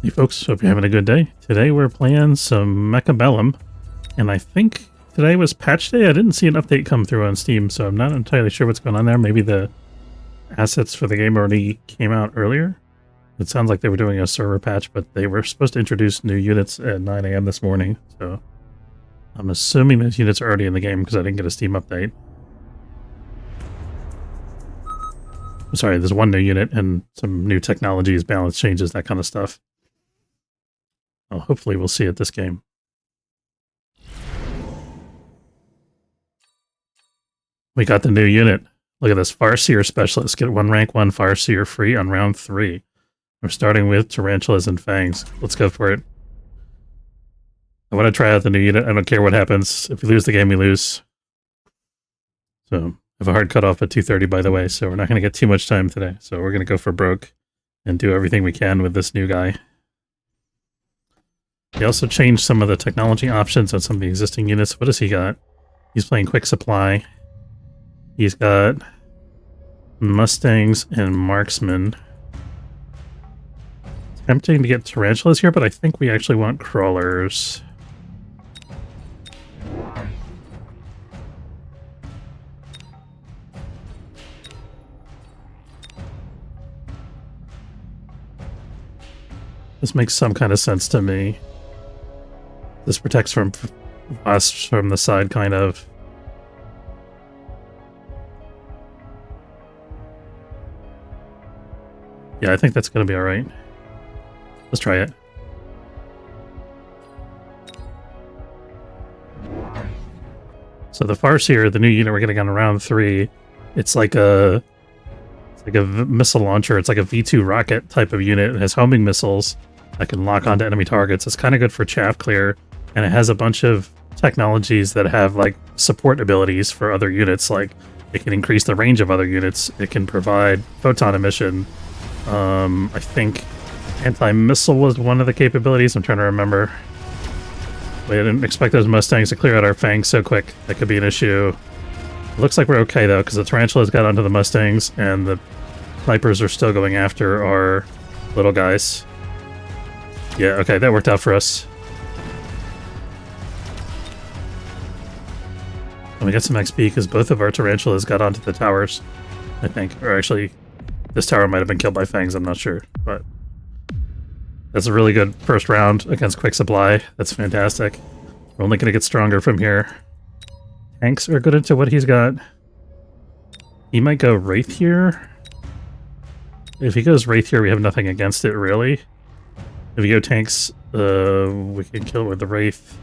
Hey folks, hope you're having a good day. Today we're playing some Mechabellum, and I think today was patch day. I didn't see an update come through on Steam, so I'm not entirely sure what's going on there. Maybe the assets for the game already came out earlier. It sounds like they were doing a server patch, but they were supposed to introduce new units at 9 a.m. this morning, so I'm assuming those units are already in the game because I didn't get a Steam update. Sorry, there's one new unit and some new technologies, balance changes, that kind of stuff. Well, hopefully we'll see it this game. We got the new unit. Look at this, Farseer Specialist. Get 1 rank 1 Farseer free on round 3. We're starting with Tarantulas and Fangs. Let's go for it. I want to try out the new unit. I don't care what happens. If we lose the game, we lose. So, I have a hard cutoff at 2:30, by the way, so we're not going to get too much time today. So we're going to go for broke and do everything we can with this new guy. He also changed some of the technology options on some of the existing units. What does he got? He's playing Quick Supply. He's got Mustangs and Marksmen. Tempting to get Tarantulas here, but I think we actually want Crawlers. This makes some kind of sense to me. This protects from us from the side, kind of. Yeah, I think that's going to be alright. Let's try it. So the Farseer, the new unit we're getting on round 3, it's like a missile launcher. It's like a V2 rocket type of unit. It has homing missiles that can lock onto enemy targets. It's kind of good for chaff clear, and it has a bunch of technologies that have like support abilities for other units. Like it can increase the range of other units. It can provide photon emission. I think anti-missile was one of the capabilities. I'm trying to remember. We didn't expect those Mustangs to clear out our Fangs so quick. That could be an issue. It looks like we're okay though, because the Tarantulas got onto the Mustangs, and the snipers are still going after our little guys. Yeah, okay, that worked out for us. And we got some XP because both of our Tarantulas got onto the towers, I think. Or actually, this tower might have been killed by Fangs, I'm not sure. But that's a really good first round against Quick Supply. That's fantastic. We're only going to get stronger from here. Tanks are good into what he's got. He might go Wraith here. If he goes Wraith here, we have nothing against it, really. If you go tanks, we can kill with the Wraith.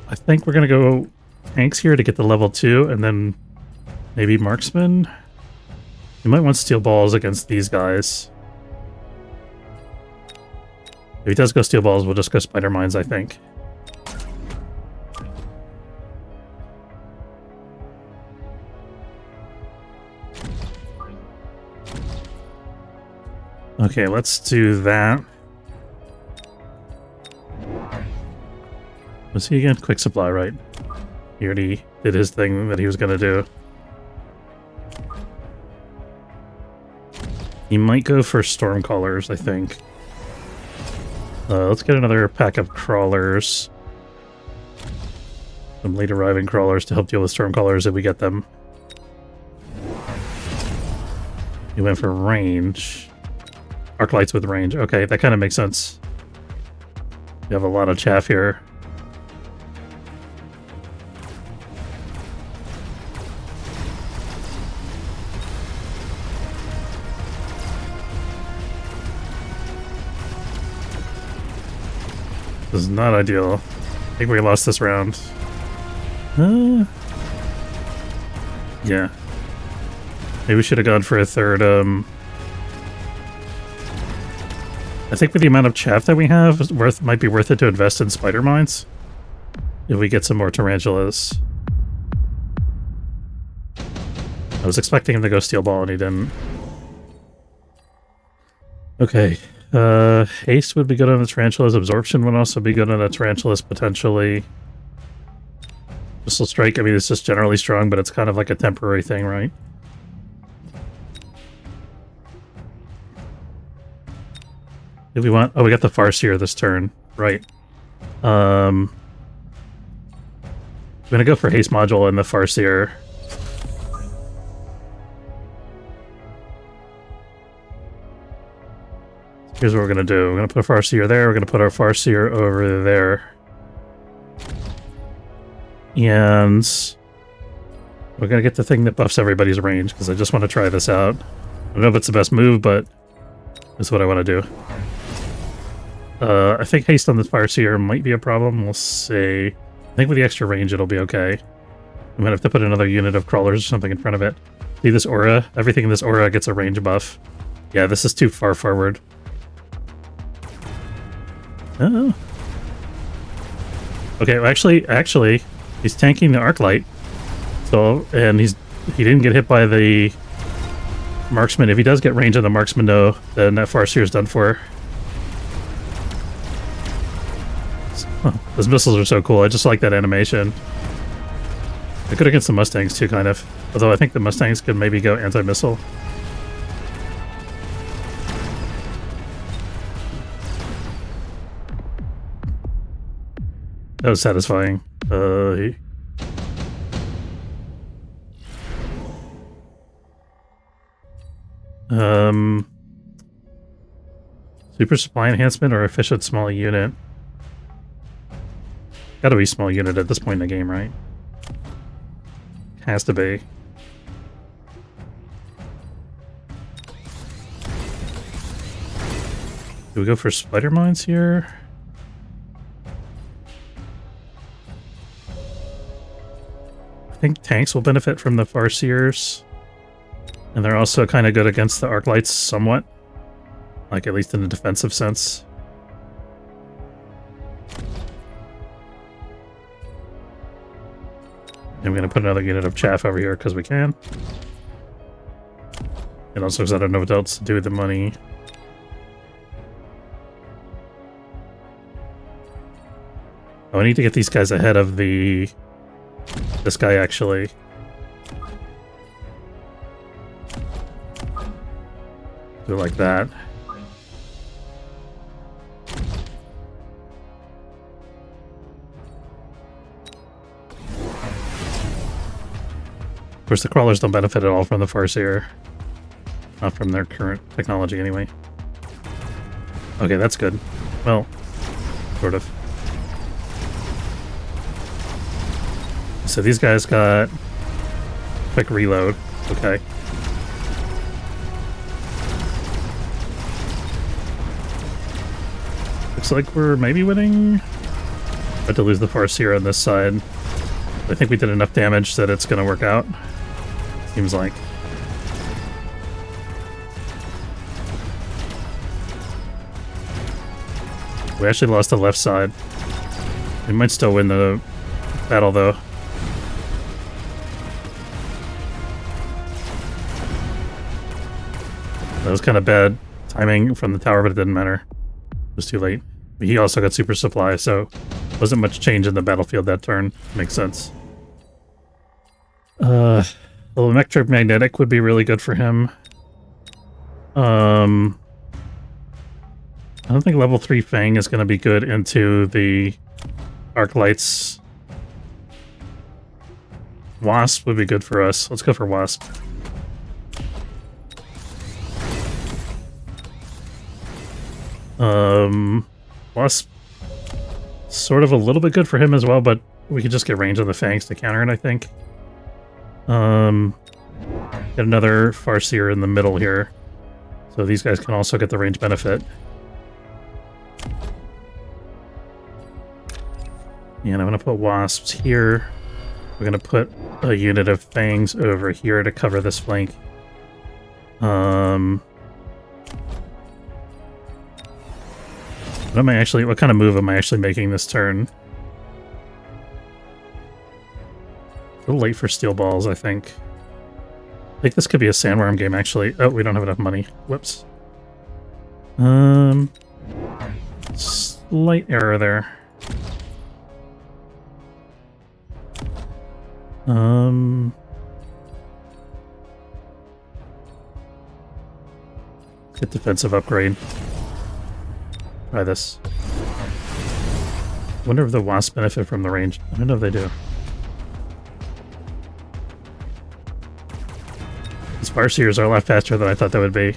I think we're going to go tanks here to get the level 2, and then maybe Marksman. You might want Steel Balls against these guys. If he does go Steel Balls, we'll just go Spider Mines, I think. Okay, let's do that. Was he again? Quick Supply, right? He already did his thing that he was going to do. He might go for Stormcallers, I think. Let's get another pack of Crawlers. Some late arriving Crawlers to help deal with Stormcallers if we get them. He went for range. Arc Lights with range. Okay, that kind of makes sense. We have a lot of chaff here. This is not ideal. I think we lost this round. Yeah. Maybe we should have gone for a third, I think with the amount of chaff that we have, it might be worth it to invest in Spider Mines. If we get some more Tarantulas. I was expecting him to go Steel Ball and he didn't. Okay. Haste would be good on the Tarantulas. Absorption would also be good on the Tarantulas, potentially. Missile Strike, I mean, it's just generally strong, but it's kind of like a temporary thing, right? If we want... Oh, we got the Farseer this turn. Right. I'm gonna go for Haste Module and the Farseer. Here's what we're gonna do. We're gonna put a Farseer there. We're gonna put our Farseer over there. And we're gonna get the thing that buffs everybody's range, because I just want to try this out. I don't know if it's the best move, but it's what I want to do. I think haste on the Farseer might be a problem. We'll see. I think with the extra range, it'll be okay. We might have to put another unit of crawlers or something in front of it. See this aura? Everything in this aura gets a range buff. Yeah, this is too far forward. Oh. Okay, well, actually, he's tanking the arc light. So, and he didn't get hit by the marksman. If he does get range on the marksman, though, then that Farseer is done for. Oh, those missiles are so cool. I just like that animation. They're good against the Mustangs too, kind of. Although I think the Mustangs could maybe go anti-missile. That was satisfying. Super supply enhancement or efficient small unit? Gotta be small unit at this point in the game, right? Has to be. Do we go for spider mines here? I think tanks will benefit from the Farseers. And they're also kind of good against the arc lights somewhat. Like, at least in a defensive sense. I'm going to put another unit of chaff over here because we can. And also because I don't know what else to do with the money. Oh, I need to get these guys ahead of this guy, actually. Do it like that. Of course, the crawlers don't benefit at all from the Farseer. Not from their current technology, anyway. Okay, that's good. Well, sort of. So these guys got quick reload. Okay. Looks like we're maybe winning. About to lose the Farseer on this side. I think we did enough damage that it's going to work out. Seems like. We actually lost the left side. We might still win the battle, though. That was kind of bad timing from the tower, but it didn't matter. It was too late. He also got super supply, so wasn't much change in the battlefield that turn. Makes sense. The electromagnetic would be really good for him. I don't think level 3 Fang is going to be good into the arc lights. Wasp would be good for us. Let's go for Wasp. Wasp, sort of a little bit good for him as well, but we could just get range on the Fangs to counter it, I think. Get another Farseer in the middle here. So these guys can also get the range benefit. And I'm going to put Wasps here. We're going to put a unit of Fangs over here to cover this flank. What kind of move am I actually making this turn? A little late for steel balls, I think. I think this could be a sandworm game, actually. Oh, we don't have enough money. Whoops. Slight error there. Get defensive upgrade. try this. Wonder if the wasps benefit from the range. I don't know if they do. These Farseers are a lot faster than I thought they would be.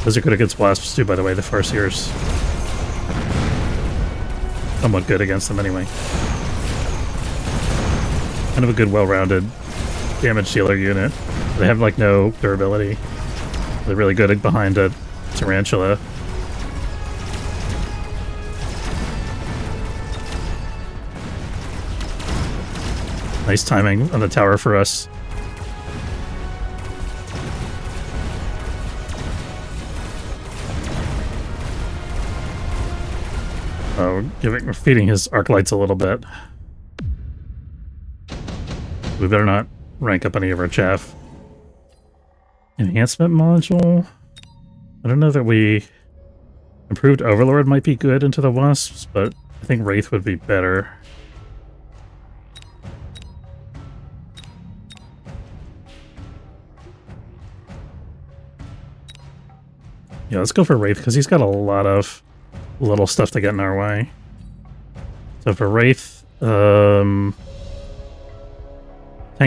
Those are good against wasps too, by the way, the Farseers. Somewhat good against them anyway. Kind of a good, well-rounded damage dealer unit. They have like no durability. They're really good behind a tarantula. Nice timing on the tower for us. Oh, we're feeding his arc lights a little bit. We better not rank up any of our chaff. Enhancement module? I don't know that we... Improved Overlord might be good into the wasps, but I think Wraith would be better. Yeah, let's go for Wraith, because he's got a lot of little stuff to get in our way. So for Wraith, tank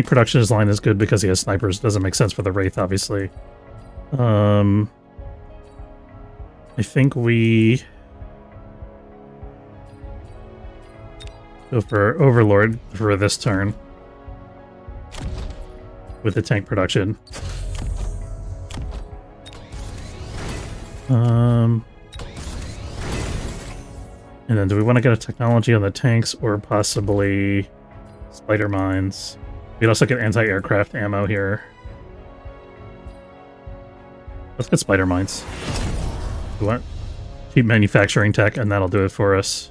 production line is good because he has snipers. Doesn't make sense for the Wraith, obviously. I think we go for Overlord for this turn with the tank production. And then do we want to get a technology on the tanks or possibly spider mines? We'd also get anti-aircraft ammo here. Let's get spider mines. We want cheap manufacturing tech, and that'll do it for us.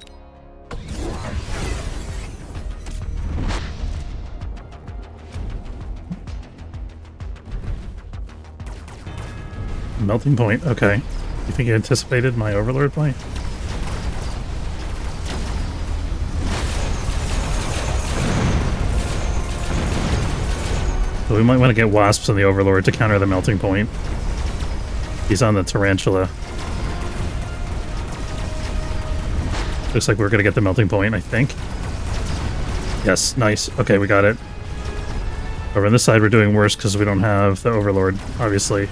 Melting point, okay. You think you anticipated my Overlord play? So we might want to get wasps on the Overlord to counter the melting point. He's on the tarantula. Looks like we're going to get the melting point, I think. Yes, nice. Okay, we got it. Over on this side, we're doing worse because we don't have the Overlord, obviously.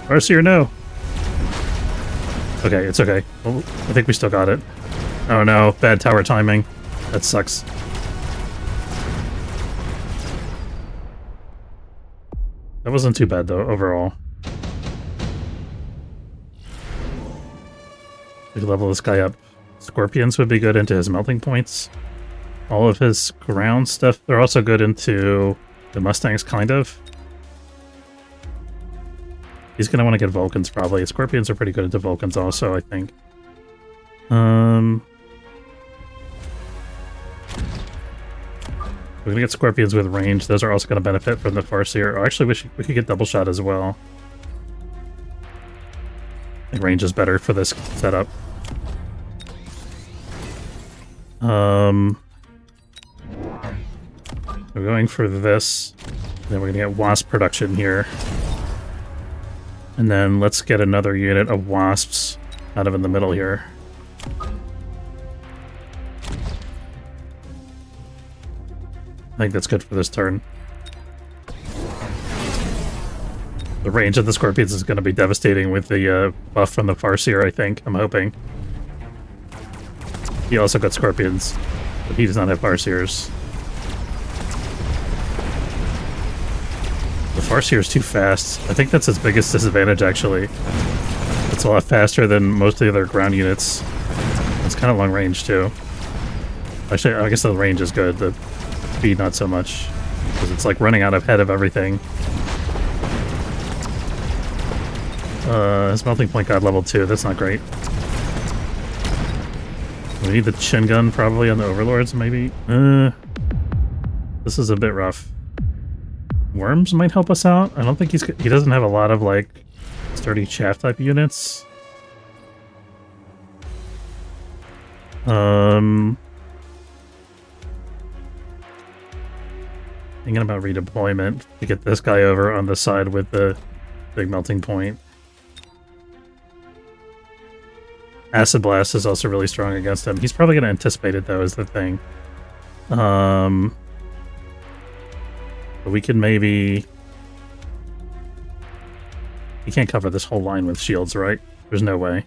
Farseer, no! Okay, it's okay. Well, I think we still got it. Oh no, bad tower timing. That sucks. That wasn't too bad, though, overall. We could level this guy up. Scorpions would be good into his melting points. All of his ground stuff, they're also good into the Mustangs, kind of. He's going to want to get Vulcans, probably. Scorpions are pretty good into Vulcans also, I think. We're going to get Scorpions with range. Those are also going to benefit from the Farseer. Or actually, we could get double shot as well. I think range is better for this setup. We're going for this. Then we're going to get Wasp production here. And then let's get another unit of Wasps kind of in the middle here. I think that's good for this turn. The range of the Scorpions is going to be devastating with the buff from the Farseer, I think. I'm hoping. He also got Scorpions, but he does not have Farseers. The Farseer is too fast. I think that's its biggest disadvantage, actually. It's a lot faster than most of the other ground units. It's kind of long range, too. Actually, I guess the range is good. The speed, not so much. Because it's like running out ahead of everything. His melting point got level 2. That's not great. We need the chin gun probably on the Overlords, maybe? This is a bit rough. Worms might help us out. I don't think he doesn't have a lot of, like, sturdy chaff type units. Thinking about redeployment to get this guy over on the side with the big melting point. Acid Blast is also really strong against him. He's probably going to anticipate it, though, is the thing. But we can maybe... He can't cover this whole line with shields, right? There's no way.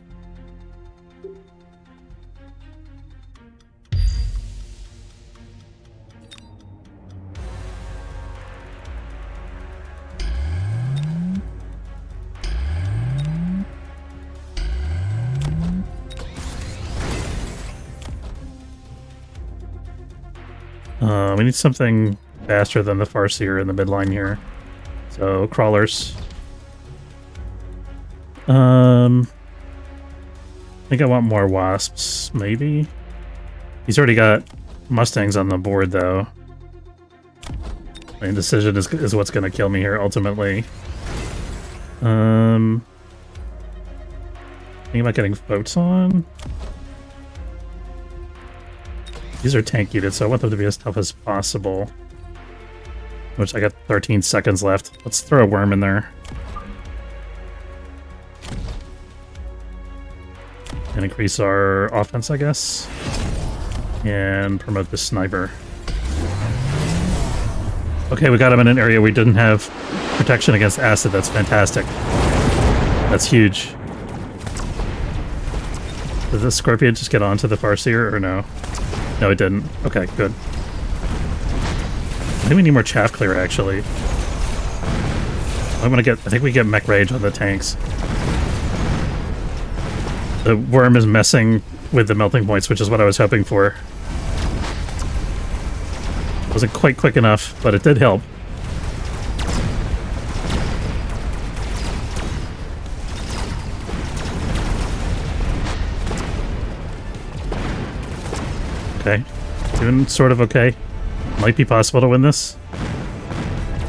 We need something faster than the Farseer in the midline here. So, crawlers. I think I want more wasps, maybe? He's already got Mustangs on the board, though. My indecision is what's going to kill me here, ultimately. Thinking about getting boats on. These are tank units, so I want them to be as tough as possible. Which I got 13 seconds left. Let's throw a worm in there. And increase our offense, I guess. And promote the sniper. Okay, we got him in an area we didn't have protection against acid. That's fantastic. That's huge. Did the Scorpion just get onto the Farseer, or no? No, it didn't. Okay, good. I think we need more chaff clear, actually. I think we get mech rage on the tanks. The worm is messing with the melting points, which is what I was hoping for. Wasn't quite quick enough, but it did help. Okay. Doing sort of okay. Might be possible to win this.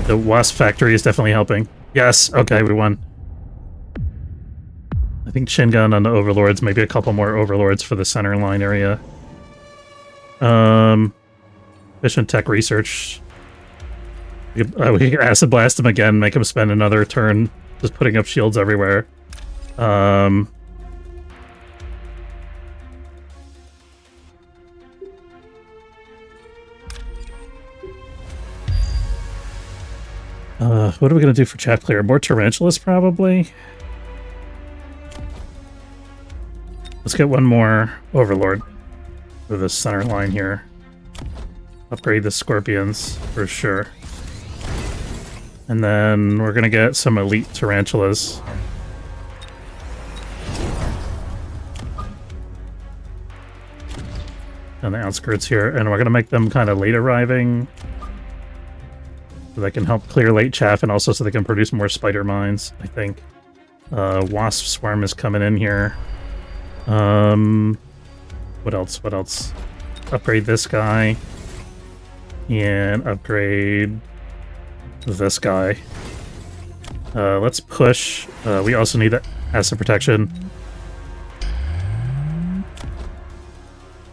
The Wasp Factory is definitely helping. Yes! Okay, we won. I think Shin Gun on the Overlords, maybe a couple more Overlords for the center line area. Efficient Tech Research. We can Acid Blast him again, make him spend another turn just putting up shields everywhere. What are we going to do for Chaff Clear? More Tarantulas, probably? Let's get one more Overlord for the center line here. Upgrade the Scorpions, for sure. And then we're going to get some Elite Tarantulas. On the outskirts here, and we're going to make them kind of late arriving. So they can help clear late chaff, and also so they can produce more spider mines, I think. Wasp Swarm is coming in here. What else? What else? Upgrade this guy. And upgrade this guy. Let's push. We also need acid protection.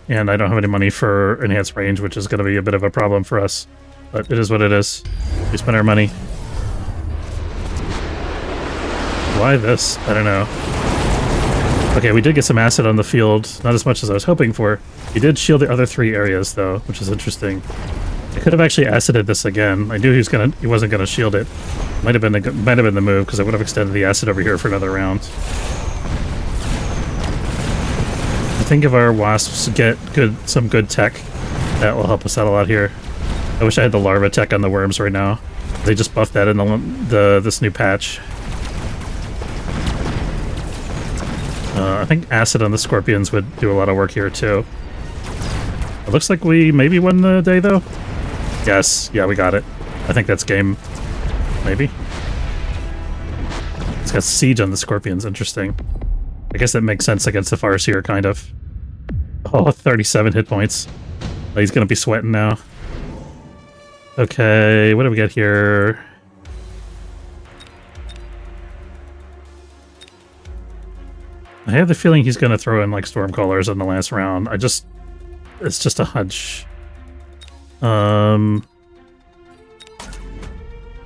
And I don't have any money for enhanced range, which is going to be a bit of a problem for us. But it is what it is. We spend our money. Why this? I don't know. Okay, we did get some acid on the field. Not as much as I was hoping for. He did shield the other 3 areas, though, which is interesting. I could have actually acided this again. I knew he wasn't gonna shield it. Might have been the move, because I would have extended the acid over here for another round. I think if our wasps get some good tech, that will help us out a lot here. I wish I had the larva tech on the worms right now. They just buffed that in this new patch. I think acid on the Scorpions would do a lot of work here too. It looks like we maybe won the day though. Yes, yeah, we got it. I think that's game. Maybe. It's got siege on the Scorpions. Interesting. I guess that makes sense against the Farseer, kind of. Oh, 37 hit points. Oh, he's gonna be sweating now. Okay, what do we got here? I have the feeling he's gonna throw in like Stormcallers in the last round. It's just a hunch.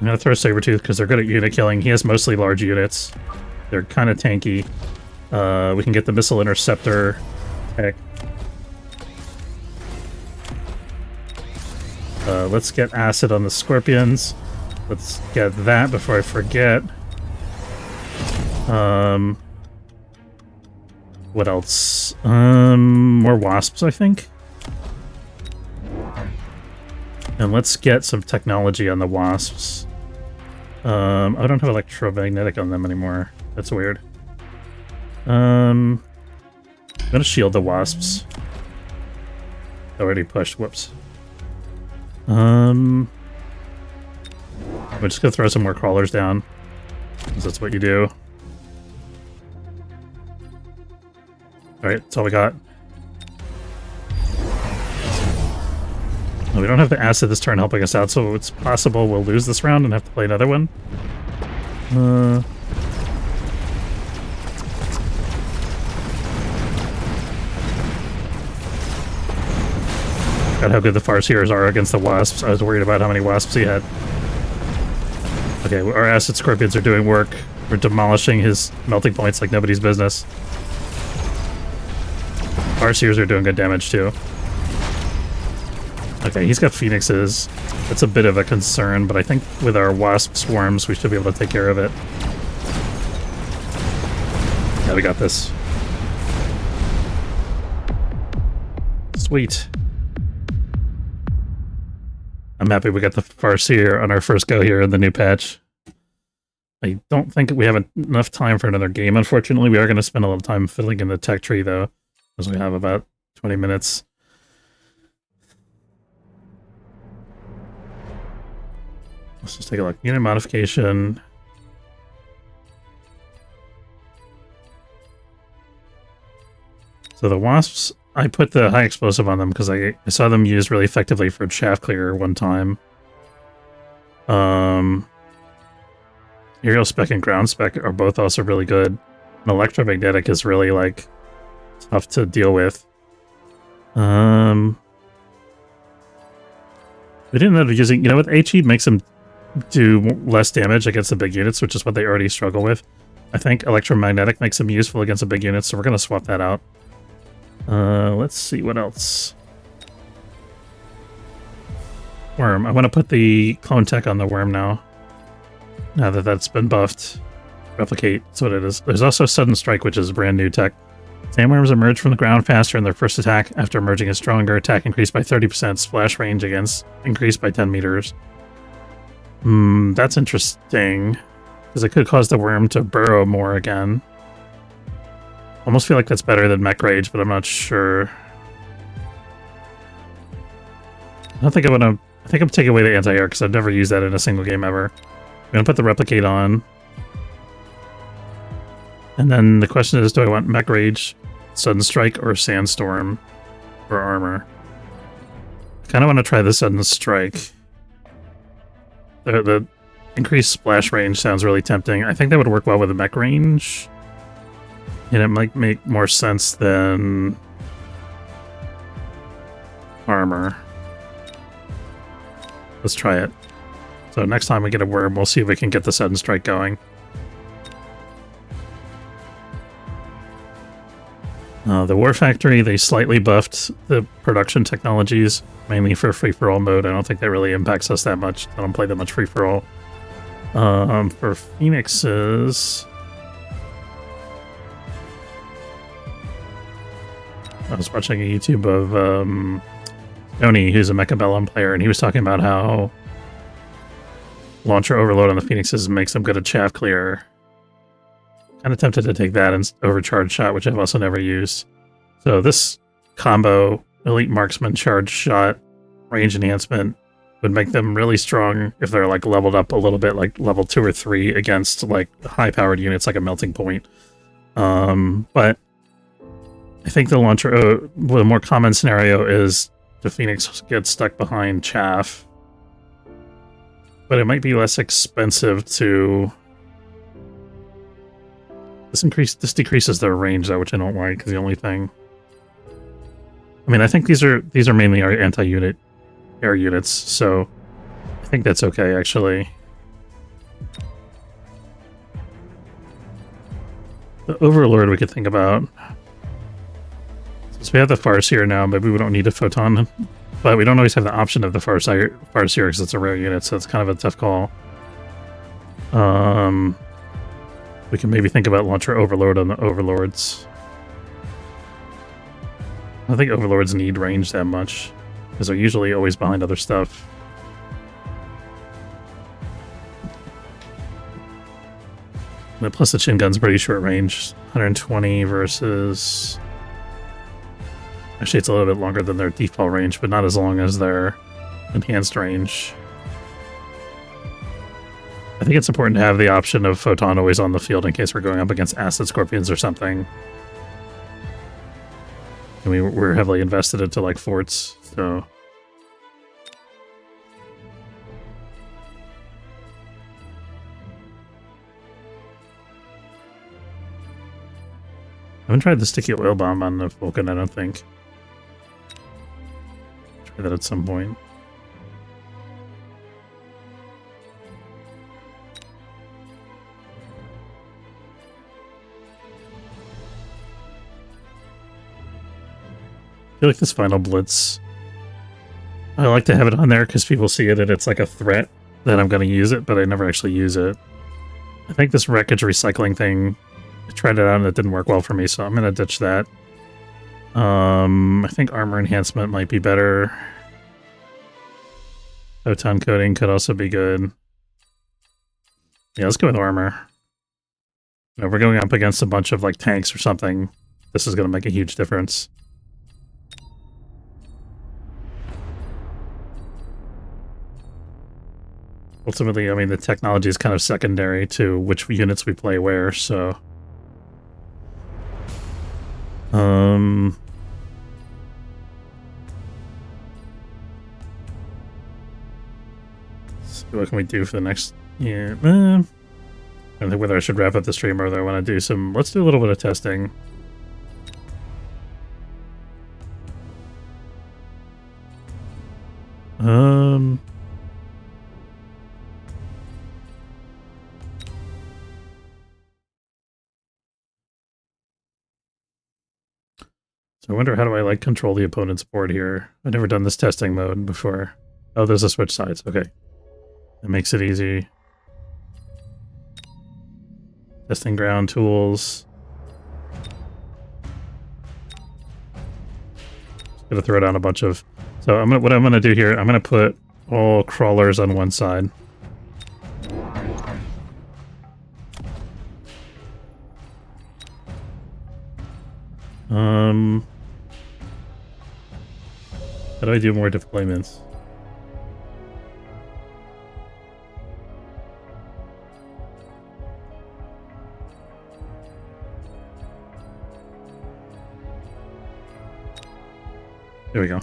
I'm gonna throw Sabretooth because they're good at unit killing. He has mostly large units. They're kind of tanky. We can get the Missile Interceptor tech. Let's get Acid on the Scorpions. Let's get that before I forget. What else? More Wasps, I think. And let's get some technology on the Wasps. I don't have electromagnetic on them anymore. That's weird. I'm gonna shield the Wasps. Already pushed. Whoops. We're just gonna throw some more crawlers down, because that's what you do. Alright, that's all we got. We don't have the Acid this turn helping us out, so it's possible we'll lose this round and have to play another one. God, how good the Farseers are against the Wasps. I was worried about how many Wasps he had. Okay, our Acid Scorpions are doing work. We're demolishing his melting points like nobody's business. Farseers are doing good damage too. Okay, he's got Phoenixes. That's a bit of a concern, but I think with our Wasp Swarms, we should be able to take care of it. Yeah, we got this. Sweet. I'm happy we got the Farseer on our first go here in the new patch. I don't think we have enough time for another game, unfortunately. We are going to spend a little time fiddling in the tech tree, though, because we have about 20 minutes. Let's just take a look. Unit modification. So the Wasps, I put the high explosive on them because I saw them used really effectively for shaft clear one time. Aerial spec and ground spec are both also really good. And electromagnetic is really, like, tough to deal with. We didn't end up using... You know what? HE makes them do less damage against the big units, which is what they already struggle with. I think electromagnetic makes them useful against the big units, so we're going to swap that out. Let's see what else. Worm. I want to put the clone tech on the worm now. Now that that's been buffed. Replicate, that's what it is. There's also Sudden Strike, which is brand new tech. Sandworms emerge from the ground faster in their first attack. After emerging a stronger attack increased by 30%. Splash range against increased by 10 meters. That's interesting. Because it could cause the worm to burrow more again. Almost feel like that's better than Mech Rage, but I'm not sure. I don't think I want to... I think I'm taking away the anti-air because I've never used that in a single game ever. I'm going to put the Replicate on. And then the question is, do I want Mech Rage, Sudden Strike, or Sandstorm for armor? I kind of want to try the Sudden Strike. The increased splash range sounds really tempting. I think that would work well with the Mech Range. And it might make more sense than armor. Let's try it. So next time we get a worm, we'll see if we can get the Sudden Strike going. The War Factory, they slightly buffed the production technologies, mainly for free-for-all mode. I don't think that really impacts us that much. I don't play that much free-for-all. For Phoenixes... I was watching a YouTube of Tony, who's a Mechabellum player, and he was talking about how launcher overload on the Phoenixes makes them good at chaff clear. Kind of tempted to take that and overcharge shot, which I've also never used. So this combo, elite marksman, charge shot, range enhancement, would make them really strong if they're like leveled up a little bit, like level 2 or 3 against like high-powered units like a melting point. But I think the launcher, the more common scenario is the Phoenix gets stuck behind chaff. But it might be less expensive to... This decreases their range though, which I don't like, is the only thing. I mean, I think these are mainly our anti-unit air units, so I think that's okay actually. The Overlord we could think about. Since we have the Farseer now, maybe we don't need a Photon. But we don't always have the option of the Farseer because it's a rare unit, so it's kind of a tough call. We can maybe think about Launcher Overlord on the Overlords. I don't think Overlords need range that much, because they're usually always behind other stuff. But plus the Chin Gun's pretty short range. 120 versus... Actually, it's a little bit longer than their default range, but not as long as their enhanced range. I think it's important to have the option of Photon always on the field in case we're going up against Acid Scorpions or something. I mean, we're heavily invested into, like, forts, so... I haven't tried the Sticky Oil Bomb on the Vulcan, I don't think. Try that at some point. I feel like this final blitz, I like to have it on there because people see it and it's like a threat that I'm going to use it, but I never actually use it. I think this wreckage recycling thing, I tried it out and it didn't work well for me, so I'm going to ditch that. I think armor enhancement might be better. Photon coating could also be good. Yeah, let's go with armor. You know, if we're going up against a bunch of like tanks or something, this is going to make a huge difference. Ultimately, I mean, the technology is kind of secondary to which units we play where, so... So what can we do for the next... Yeah, I don't think whether I should wrap up the stream or whether I want to do some... Let's do a little bit of testing. So I wonder how do I like control the opponent's board here. I've never done this testing mode before. Oh, there's a switch sides. Okay. That makes it easy. Testing ground tools. Just gonna throw down a bunch of... So what I'm gonna do here, I'm gonna put all crawlers on one side. How do I do more deployments? There we go.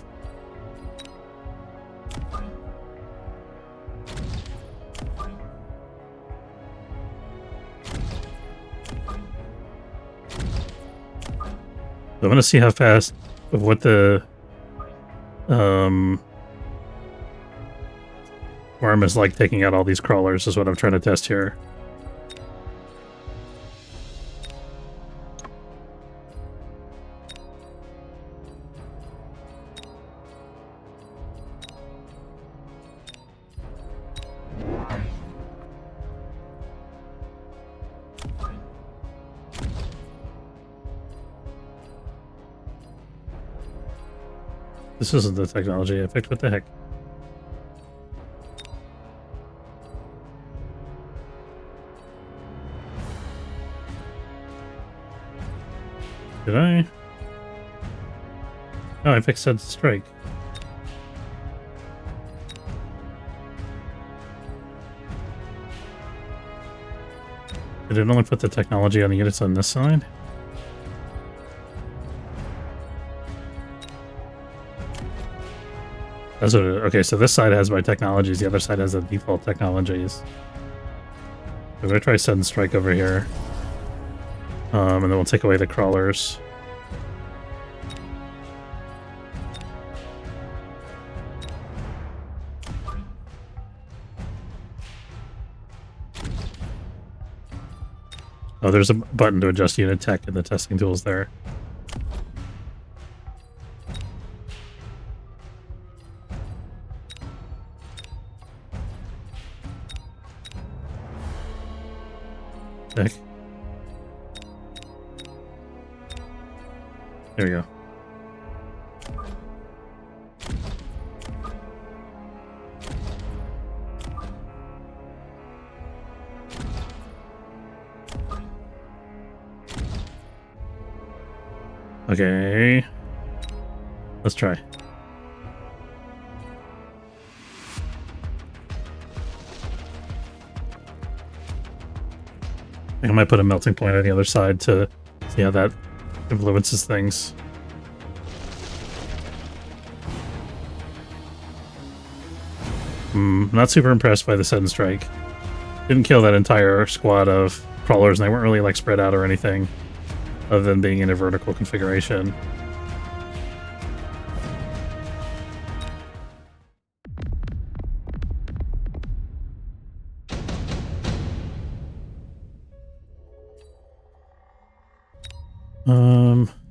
I want to see how fast, what the worm is like taking out all these crawlers is what I'm trying to test here. This isn't the technology I picked, what the heck? Did I? Oh, I picked Sudden Strike. Did it only put the technology on the units on this side? That's what okay, so this side has my technologies, the other side has the default technologies. I'm gonna try Sudden Strike over here. And then we'll take away the crawlers. Oh, there's a button to adjust unit tech in the testing tools there. Heck. There we go. Okay. Let's try. I think I might put a melting point on the other side to see how that influences things. Not super impressed by the sudden strike. Didn't kill that entire squad of crawlers, and they weren't really like spread out or anything, other than being in a vertical configuration.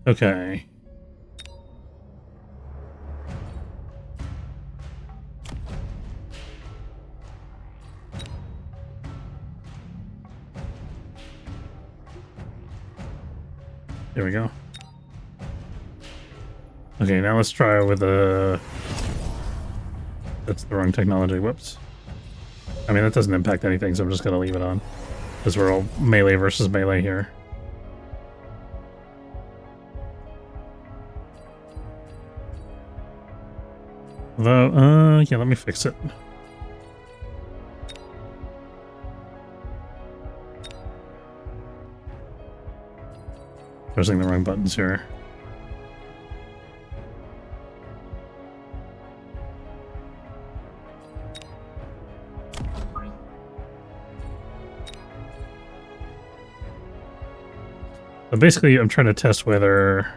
Okay. There we go. Okay, now let's try with a... That's the wrong technology, whoops. I mean, that doesn't impact anything, so I'm just gonna leave it on. Because we're all melee versus melee here. Although, yeah, let me fix it. Pressing the wrong buttons here. But basically, I'm trying to test whether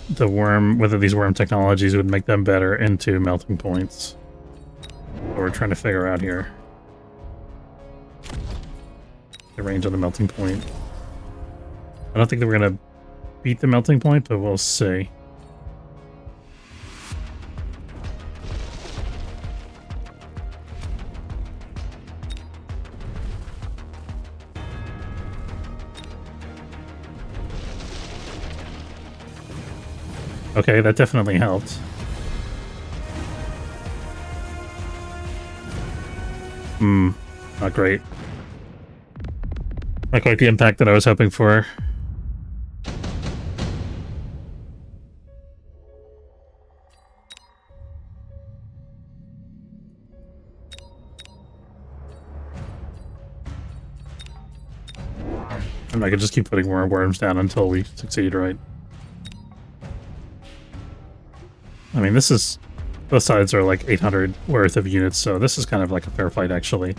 these worm technologies would make them better into melting points. What we're trying to figure out here. The range of the melting point. I don't think that we're gonna beat the melting point, but we'll see. Okay, that definitely helped. Not great. Not quite the impact that I was hoping for. And I could just keep putting more worms down until we succeed, right? I mean, this is... Both sides are like 800 worth of units, so this is kind of like a fair fight, actually.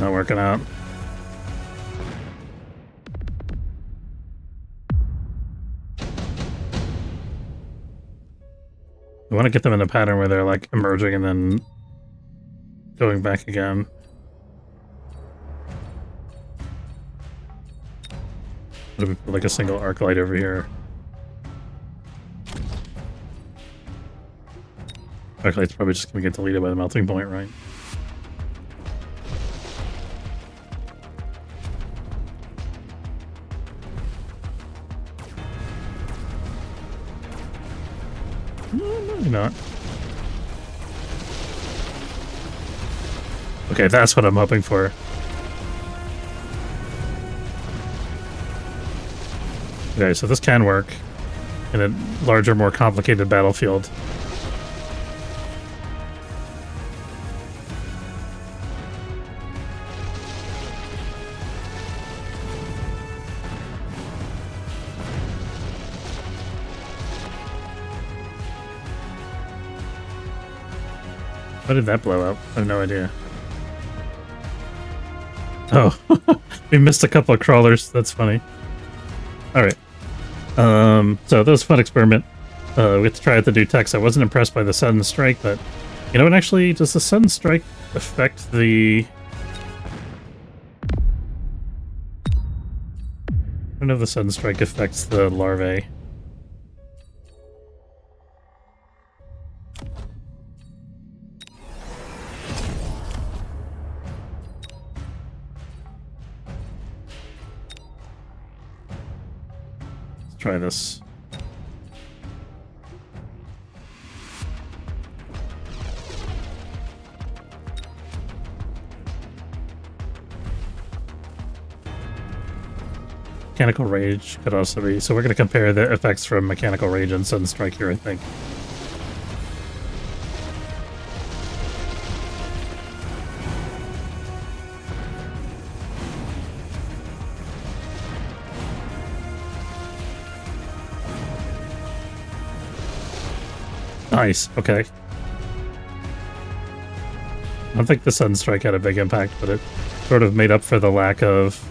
Not working out. I want to get them in a pattern where they're like emerging and then going back again. What if we put like a single arc light over here? Arc light's probably just gonna get deleted by the melting point, right? Maybe not. Okay, that's what I'm hoping for. Okay, so this can work in a larger, more complicated battlefield. How did that blow up? I have no idea. Oh, we missed a couple of crawlers. That's funny. All right. So that was a fun experiment. We get to try out the new text. I wasn't impressed by the sudden strike, but you know what? Actually, does the sudden strike affect the? I don't know if the sudden strike affects the larvae. Let's try this. Mechanical Rage could also be. So we're going to compare the effects from Mechanical Rage and Sudden Strike here, I think. Nice, okay. I don't think the Sudden Strike had a big impact, but it sort of made up for the lack of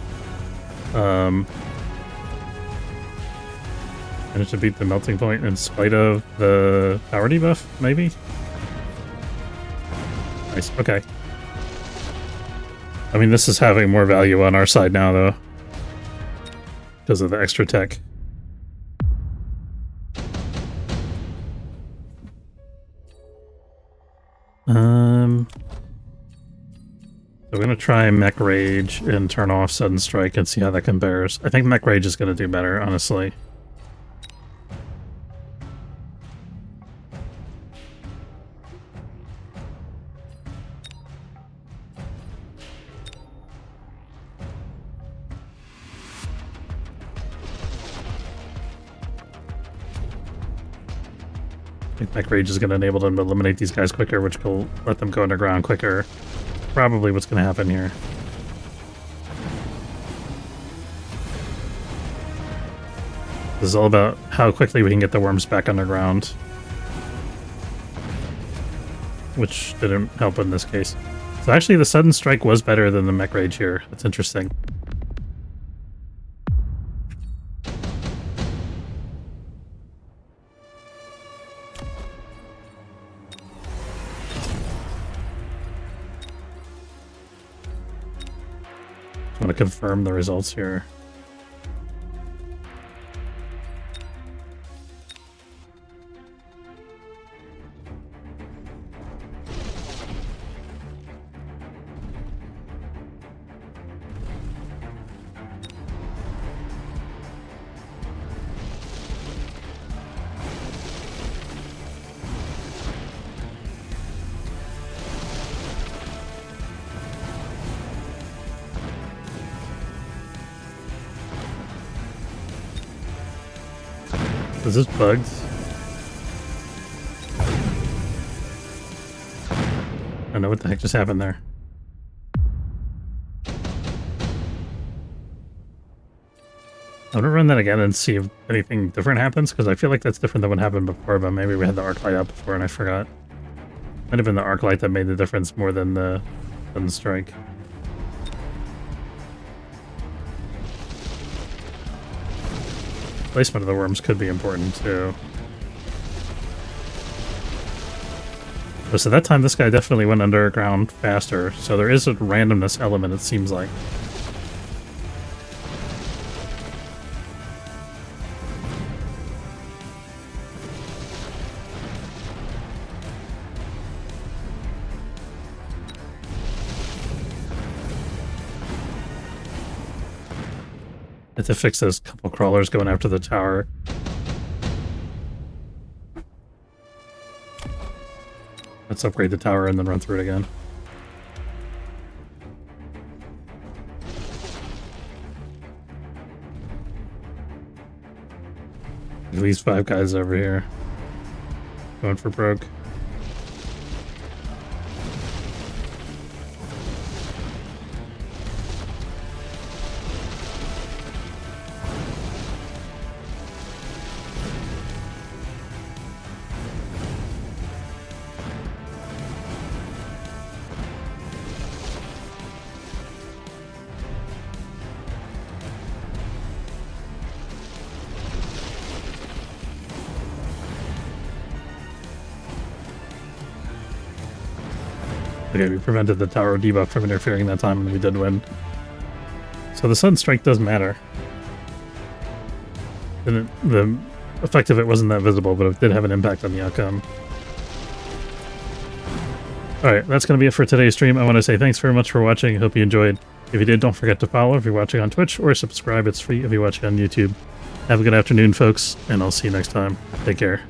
managed to beat the melting point in spite of the power debuff, maybe? Nice, okay. I mean, this is having more value on our side now, though. Because of the extra tech. So we're going to try Mech Rage and turn off Sudden Strike and see how that compares. I think Mech Rage is going to do better, honestly. I think Mech Rage is going to enable them to eliminate these guys quicker, which will let them go underground quicker. Probably what's going to happen here. This is all about how quickly we can get the worms back underground. Which didn't help in this case. So actually the Sudden Strike was better than the Mech Rage here. That's interesting. I want to confirm the results here. Is this bugged? I don't know what the heck just happened there. I'm gonna run that again and see if anything different happens, because I feel like that's different than what happened before, but maybe we had the arc light up before and I forgot. Might have been the arc light that made the difference more than the Sudden Strike. Placement of the worms could be important too. Oh, so that time this guy definitely went underground faster, so there is a randomness element, it seems like. Have to fix those couple crawlers going after the tower. Let's upgrade the tower and then run through it again. These 5 guys over here. Going for broke. Okay, we prevented the tower debuff from interfering that time, and we did win. So the Sun Strike does matter. The effect of it wasn't that visible, but it did have an impact on the outcome. Alright, that's going to be it for today's stream. I want to say thanks very much for watching. Hope you enjoyed. If you did, don't forget to follow if you're watching on Twitch, or subscribe. It's free if you're watching on YouTube. Have a good afternoon, folks, and I'll see you next time. Take care.